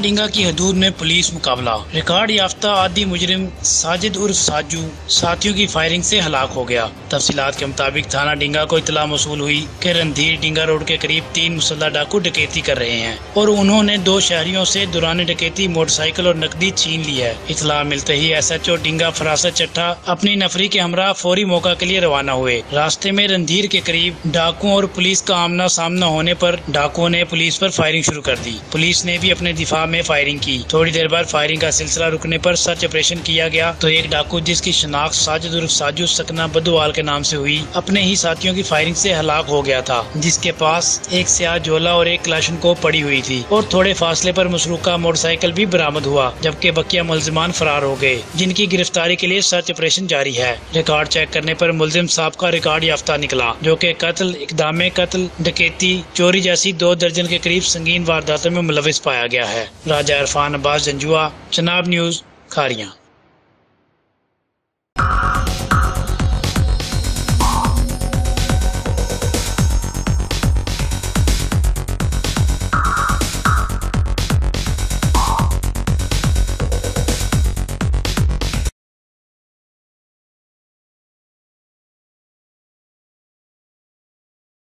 डींगा की हदूद में पुलिस मुकाबला। रिकॉर्ड याफ्ता आदि मुजरिम साजिद उर्फ साजू साथियों की फायरिंग से हलाक हो गया। तफसीलात के मुताबिक थाना डींगा को इतला मौसूल हुई कि रणधीर डींगा रोड के करीब 3 मुसल्लह डाकू डकैती कर रहे हैं और उन्होंने 2 शहरियों से दौरान डकैती मोटरसाइकिल और नकदी छीन ली है। इतला मिलते ही SHO डींगा फरासत चट्टा अपनी नफरी के हमरा फौरी मौका के लिए रवाना हुए। रास्ते में रणधीर के करीब डाकुओं और पुलिस का आमना सामना होने पर डाकुओं ने पुलिस पर फायरिंग शुरू कर दी। पुलिस ने भी अपने दिफा में फायरिंग की। थोड़ी देर बाद फायरिंग का सिलसिला रुकने पर सर्च ऑपरेशन किया गया तो एक डाकू जिसकी शनाख्त साजिद उर्फ साजू सकना बदुआल के नाम से हुई, अपने ही साथियों की फायरिंग से हलाक हो गया था, जिसके पास एक स्याह झोला और एक क्लाशनकोव पड़ी हुई थी और थोड़े फासले पर मसरूका मोटरसाइकिल भी बरामद हुआ, जबकि बकिया मुलजिमान फरार हो गए, जिनकी गिरफ्तारी के लिए सर्च ऑपरेशन जारी है। रिकॉर्ड चेक करने पर मुलजिम साहब का रिकॉर्ड याफ्ता निकला, जो कि कत्ल, इक़दामे कत्ल, डकैती, चोरी जैसी 2 दर्जन के करीब संगीन वारदातों में मुलविस पाया गया है। राजा इरफान अब्बास जंजुआ, चनाब न्यूज़, खारियां।